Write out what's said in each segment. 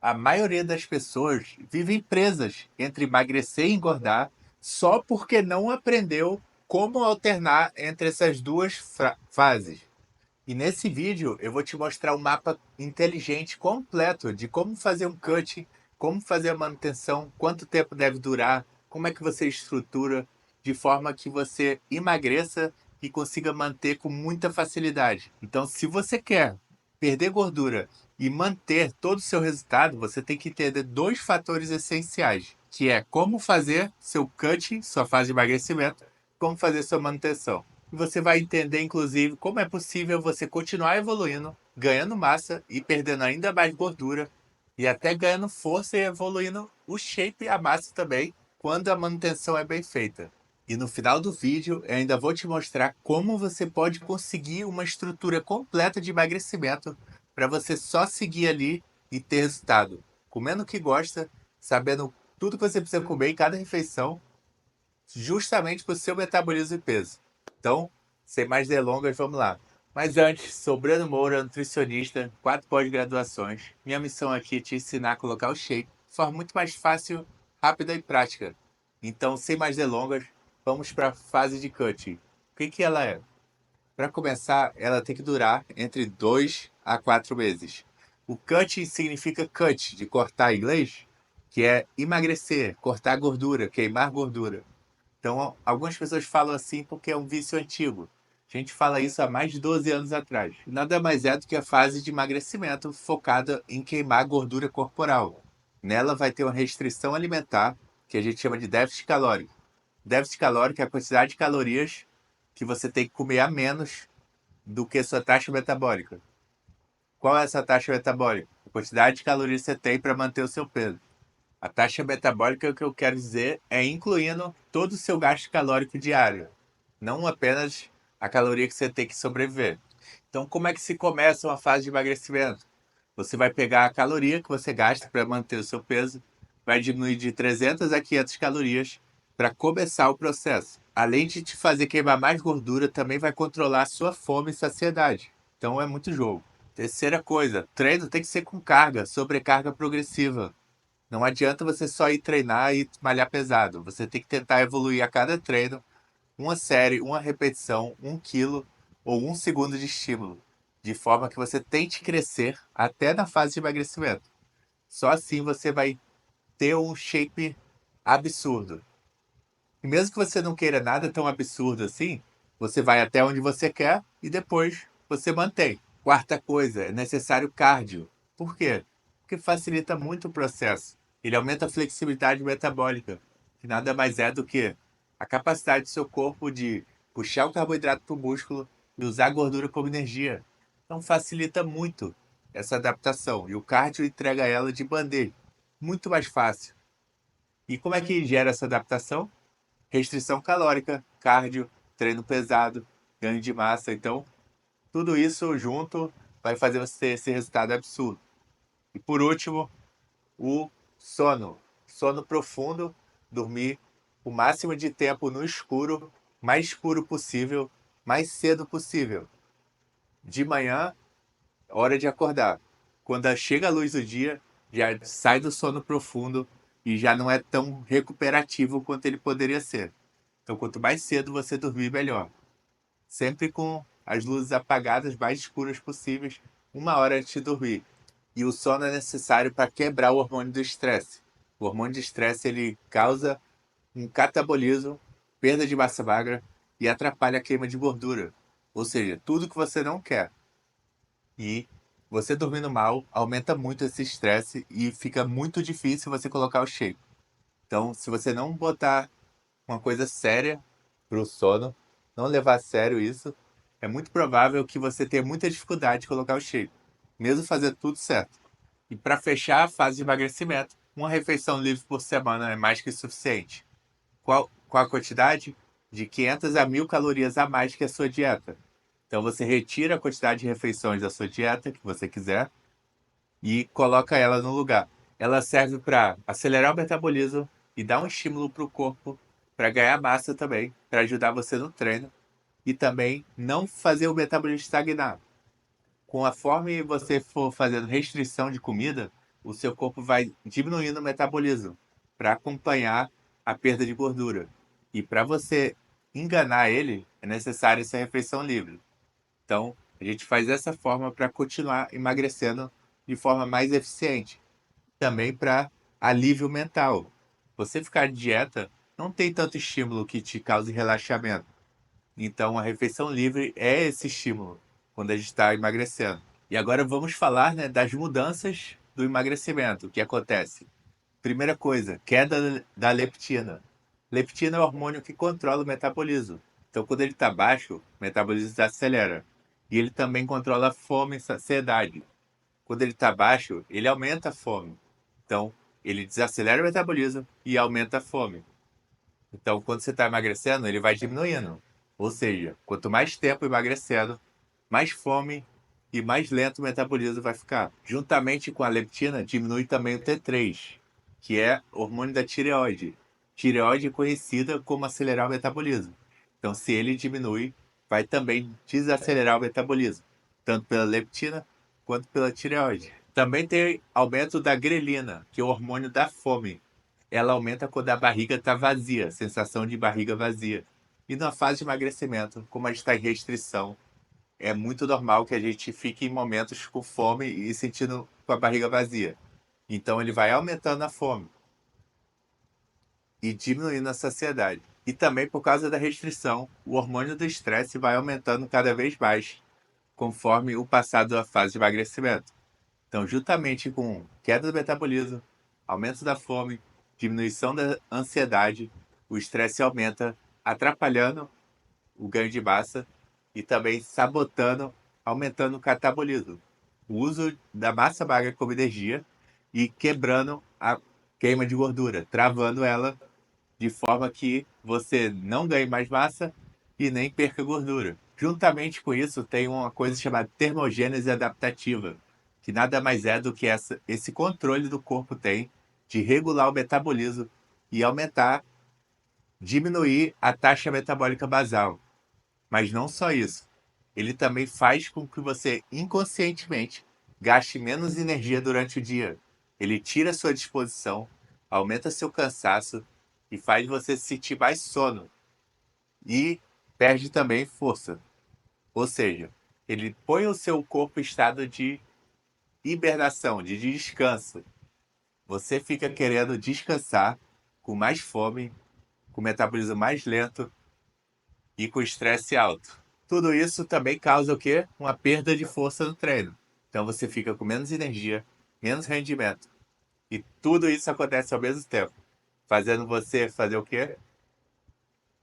A maioria das pessoas vivem presas entre emagrecer e engordar só porque não aprendeu como alternar entre essas duas fases. E nesse vídeo eu vou te mostrar um mapa inteligente completo de como fazer um cut, como fazer a manutenção, quanto tempo deve durar, como é que você estrutura, de forma que você emagreça e consiga manter com muita facilidade. Então, se você quer perder gordura e manter todo o seu resultado, você tem que entender dois fatores essenciais, que é como fazer seu cut, sua fase de emagrecimento, como fazer sua manutenção. E você vai entender, inclusive, como é possível você continuar evoluindo, ganhando massa e perdendo ainda mais gordura, e até ganhando força e evoluindo o shape e a massa também, quando a manutenção é bem feita. E no final do vídeo, eu ainda vou te mostrar como você pode conseguir uma estrutura completa de emagrecimento para você só seguir ali e ter resultado. Comendo o que gosta, sabendo tudo que você precisa comer em cada refeição, justamente para o seu metabolismo e peso. Então, sem mais delongas, vamos lá. Mas antes, sou Breno Moura, nutricionista, 4 pós-graduações. Minha missão aqui é te ensinar a colocar o shape de forma muito mais fácil, rápida e prática. Então, sem mais delongas, vamos para a fase de cutting. O que ela é? Para começar, ela tem que durar entre 2 a 4 meses. O cutting significa cut, de cortar em inglês, que é emagrecer, cortar gordura, queimar gordura. Então, algumas pessoas falam assim porque é um vício antigo. A gente fala isso há mais de 12 anos atrás. Nada mais é do que a fase de emagrecimento focada em queimar gordura corporal. Nela vai ter uma restrição alimentar, que a gente chama de déficit calórico. Déficit calórico é a quantidade de calorias que você tem que comer a menos do que sua taxa metabólica. Qual é essa taxa metabólica? A quantidade de calorias que você tem para manter o seu peso. A taxa metabólica, o que eu quero dizer, é incluindo todo o seu gasto calórico diário, não apenas a caloria que você tem que sobreviver. Então, como é que se começa uma fase de emagrecimento? Você vai pegar a caloria que você gasta para manter o seu peso, vai diminuir de 300 a 500 calorias para começar o processo. Além de te fazer queimar mais gordura, também vai controlar a sua fome e saciedade. Então, é muito jogo. Terceira coisa, treino tem que ser com carga, sobrecarga progressiva. Não adianta você só ir treinar e malhar pesado. Você tem que tentar evoluir a cada treino, uma série, uma repetição, 1 quilo ou 1 segundo de estímulo, de forma que você tente crescer até na fase de emagrecimento. Só assim você vai ter um shape absurdo. E mesmo que você não queira nada tão absurdo assim, você vai até onde você quer e depois você mantém. Quarta coisa, é necessário cardio. Por quê? Porque facilita muito o processo. Ele aumenta a flexibilidade metabólica, que nada mais é do que a capacidade do seu corpo de puxar o carboidrato para o músculo e usar a gordura como energia. Então facilita muito essa adaptação. E o cardio entrega ela de bandeja. Muito mais fácil. E como é que gera essa adaptação? Restrição calórica, cardio, treino pesado, ganho de massa. Então, tudo isso junto vai fazer você ter esse resultado absurdo. E por último, o sono. Sono profundo, dormir o máximo de tempo no escuro, mais escuro possível, mais cedo possível. De manhã, hora de acordar. Quando chega a luz do dia, já sai do sono profundo e já não é tão recuperativo quanto ele poderia ser. Então, quanto mais cedo você dormir, melhor. Sempre com as luzes apagadas, mais escuras possíveis, 1 hora antes de dormir. E o sono é necessário para quebrar o hormônio do estresse. O hormônio de estresse ele causa um catabolismo, perda de massa magra e atrapalha a queima de gordura. Ou seja, tudo que você não quer. E você dormindo mal aumenta muito esse estresse e fica muito difícil você colocar o shape. Então, se você não botar uma coisa séria para o sono, não levar a sério isso, é muito provável que você tenha muita dificuldade de colocar o shape, mesmo fazer tudo certo. E para fechar a fase de emagrecimento, uma refeição livre por semana é mais que suficiente. Qual a quantidade? De 500 a 1.000 calorias a mais que a sua dieta. Então você retira a quantidade de refeições da sua dieta que você quiser e coloca ela no lugar. Ela serve para acelerar o metabolismo e dar um estímulo para o corpo para ganhar massa também, para ajudar você no treino e também não fazer o metabolismo estagnar. Conforme você for fazendo restrição de comida, o seu corpo vai diminuindo o metabolismo para acompanhar a perda de gordura. E para você enganar ele, é necessário essa refeição livre. Então, a gente faz dessa forma para continuar emagrecendo de forma mais eficiente. Também para alívio mental. Você ficar de dieta não tem tanto estímulo que te cause relaxamento. Então, a refeição livre é esse estímulo quando a gente está emagrecendo. E agora vamos falar, né, das mudanças do emagrecimento, o que acontece. Primeira coisa, queda da leptina. Leptina é o hormônio que controla o metabolismo. Então, quando ele está baixo, o metabolismo desacelera. E ele também controla a fome e saciedade. Quando ele está baixo, ele aumenta a fome. Então, ele desacelera o metabolismo e aumenta a fome. Então, quando você está emagrecendo, ele vai diminuindo. Ou seja, quanto mais tempo emagrecendo, mais fome e mais lento o metabolismo vai ficar. Juntamente com a leptina, diminui também o T3, que é hormônio da tireoide. Tireoide é conhecida como acelerar o metabolismo. Então, se ele diminui, vai também desacelerar o metabolismo, tanto pela leptina quanto pela tireoide. Também tem aumento da grelina, que é o hormônio da fome. Ela aumenta quando a barriga está vazia, sensação de barriga vazia. E na fase de emagrecimento, como a gente está em restrição, é muito normal que a gente fique em momentos com fome e sentindo com a barriga vazia. Então ele vai aumentando a fome e diminuindo a saciedade. E também por causa da restrição, o hormônio do estresse vai aumentando cada vez mais conforme o passado da fase de emagrecimento. Então, juntamente com queda do metabolismo, aumento da fome, diminuição da ansiedade, o estresse aumenta, atrapalhando o ganho de massa e também sabotando, aumentando o catabolismo. O uso da massa magra como energia e quebrando a queima de gordura, travando ela de forma que você não ganhe mais massa e nem perca gordura. Juntamente com isso, tem uma coisa chamada termogênese adaptativa, que nada mais é do que esse controle do corpo tem de regular o metabolismo e aumentar, diminuir a taxa metabólica basal. Mas não só isso. Ele também faz com que você inconscientemente gaste menos energia durante o dia. Ele tira sua disposição, aumenta seu cansaço e faz você sentir mais sono e perde também força. Ou seja, ele põe o seu corpo em estado de hibernação, de descanso. Você fica querendo descansar com mais fome, com metabolismo mais lento e com estresse alto. Tudo isso também causa o quê? Uma perda de força no treino. Então você fica com menos energia, menos rendimento. E tudo isso acontece ao mesmo tempo, fazendo você fazer o quê?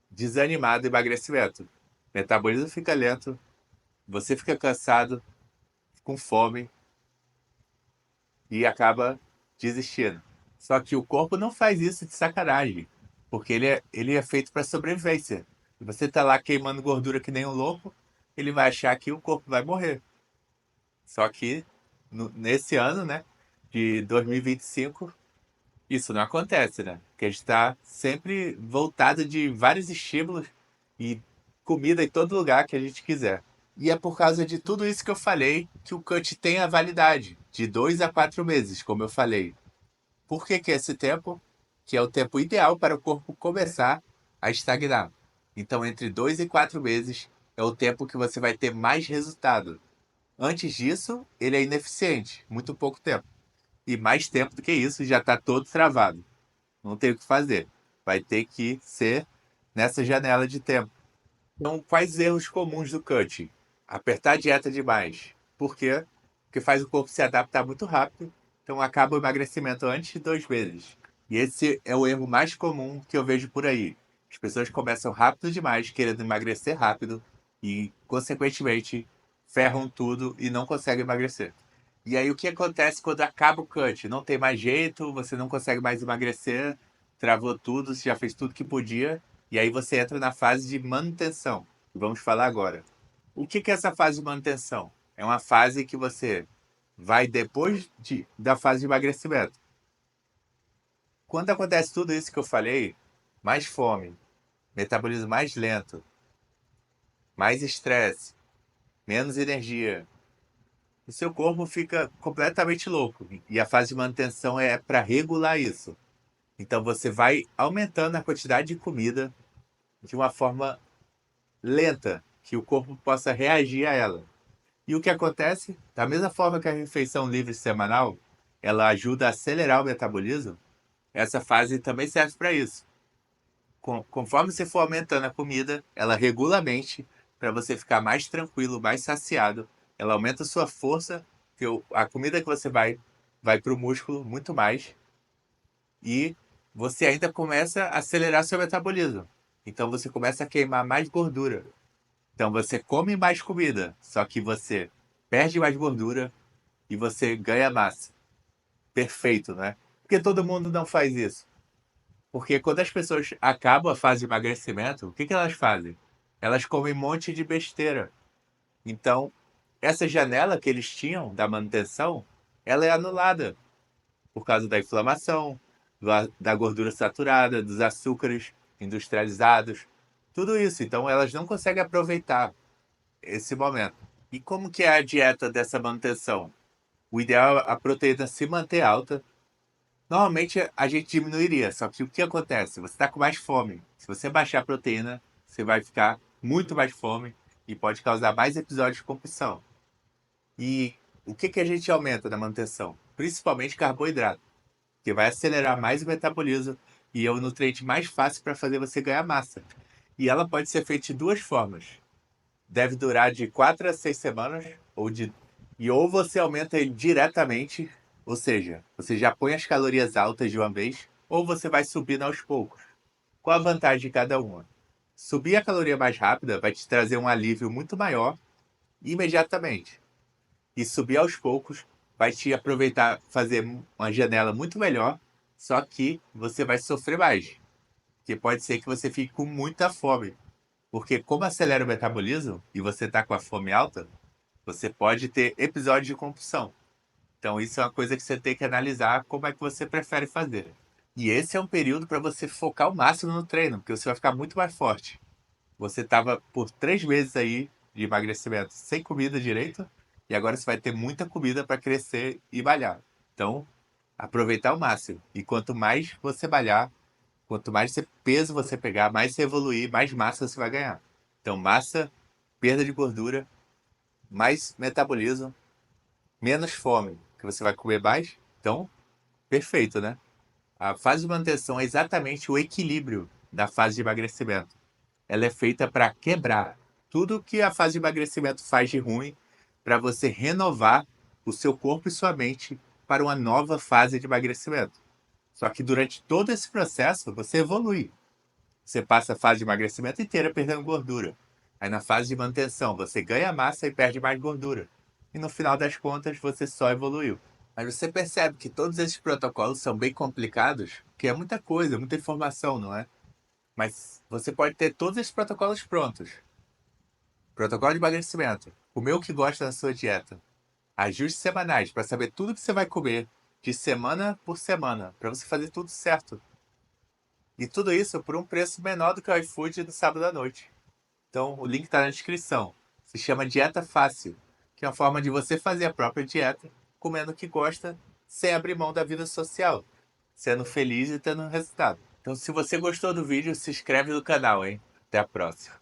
Desanimado e emagrecimento. Metabolismo fica lento, você fica cansado, com fome e acaba desistindo. Só que o corpo não faz isso de sacanagem, porque ele é feito para sobrevivência. Se você está lá queimando gordura que nem um louco, ele vai achar que o corpo vai morrer. Só que nesse ano, né, de 2025, isso não acontece, né? Porque a gente está sempre voltado de vários estímulos e comida em todo lugar que a gente quiser. E é por causa de tudo isso que eu falei que o cut tem a validade de 2 a 4 meses, como eu falei. Por que que é esse tempo? Que é o tempo ideal para o corpo começar a estagnar. Então, entre 2 e 4 meses é o tempo que você vai ter mais resultado. Antes disso, ele é ineficiente, muito pouco tempo. E mais tempo do que isso, já está todo travado. Não tem o que fazer. Vai ter que ser nessa janela de tempo. Então, quais erros comuns do cut? Apertar a dieta demais. Por quê? Porque faz o corpo se adaptar muito rápido. Então, acaba o emagrecimento antes de 2 meses. E esse é o erro mais comum que eu vejo por aí. As pessoas começam rápido demais, querendo emagrecer rápido e, consequentemente, ferram tudo e não conseguem emagrecer. E aí, o que acontece quando acaba o cut? Não tem mais jeito, você não consegue mais emagrecer, travou tudo, você já fez tudo que podia, e aí você entra na fase de manutenção. Vamos falar agora. O que que é essa fase de manutenção? É uma fase que você vai depois da fase de emagrecimento. Quando acontece tudo isso que eu falei, mais fome, metabolismo mais lento, mais estresse, menos energia, o seu corpo fica completamente louco. E a fase de manutenção é para regular isso. Então você vai aumentando a quantidade de comida de uma forma lenta, que o corpo possa reagir a ela. E o que acontece? Da mesma forma que a refeição livre semanal, ela ajuda a acelerar o metabolismo, essa fase também serve para isso. Conforme você for aumentando a comida, ela regula a mente para você ficar mais tranquilo, mais saciado. Ela aumenta a sua força, que a comida que você vai para o músculo muito mais. E você ainda começa a acelerar seu metabolismo. Então você começa a queimar mais gordura. Então você come mais comida, só que você perde mais gordura e você ganha massa. Perfeito, né? Porque todo mundo não faz isso. Porque quando as pessoas acabam a fase de emagrecimento, o que elas fazem? Elas comem um monte de besteira. Então, essa janela que eles tinham da manutenção, ela é anulada por causa da inflamação, da gordura saturada, dos açúcares industrializados, tudo isso. Então, elas não conseguem aproveitar esse momento. E como que é a dieta dessa manutenção? O ideal é a proteína se manter alta. Normalmente a gente diminuiria, só que o que acontece? Você está com mais fome. Se você baixar a proteína, você vai ficar muito mais fome e pode causar mais episódios de compulsão. E o que a gente aumenta na manutenção? Principalmente carboidrato, que vai acelerar mais o metabolismo e é o nutriente mais fácil para fazer você ganhar massa. E ela pode ser feita de duas formas. Deve durar de 4 a 6 semanas, ou você aumenta ele diretamente, ou seja, você já põe as calorias altas de uma vez, ou você vai subindo aos poucos. Qual a vantagem de cada uma? Subir a caloria mais rápida vai te trazer um alívio muito maior imediatamente. E subir aos poucos vai te aproveitar, fazer uma janela muito melhor, só que você vai sofrer mais. Porque pode ser que você fique com muita fome. Porque como acelera o metabolismo e você está com a fome alta, você pode ter episódios de compulsão. Então isso é uma coisa que você tem que analisar como é que você prefere fazer. E esse é um período para você focar o máximo no treino, porque você vai ficar muito mais forte. Você estava por 3 meses aí de emagrecimento sem comida direito, e agora você vai ter muita comida para crescer e malhar. Então, aproveitar o máximo. E quanto mais você malhar, quanto mais peso você pegar, mais você evoluir, mais massa você vai ganhar. Então, massa, perda de gordura, mais metabolismo, menos fome, que você vai comer mais. Então, perfeito, né? A fase de manutenção é exatamente o equilíbrio da fase de emagrecimento. Ela é feita para quebrar tudo que a fase de emagrecimento faz de ruim, para você renovar o seu corpo e sua mente para uma nova fase de emagrecimento. Só que durante todo esse processo, você evolui. Você passa a fase de emagrecimento inteira perdendo gordura. Aí na fase de manutenção, você ganha massa e perde mais gordura. E no final das contas, você só evoluiu. Mas você percebe que todos esses protocolos são bem complicados, que é muita coisa, muita informação, não é? Mas você pode ter todos esses protocolos prontos. Protocolo de emagrecimento. Comer o que gosta da sua dieta. Ajustes semanais para saber tudo que você vai comer de semana por semana, para você fazer tudo certo. E tudo isso por um preço menor do que o iFood no sábado à noite. Então, o link está na descrição. Se chama Dieta Fácil, que é uma forma de você fazer a própria dieta, comendo o que gosta, sem abrir mão da vida social, sendo feliz e tendo resultado. Então, se você gostou do vídeo, se inscreve no canal, hein? Até a próxima.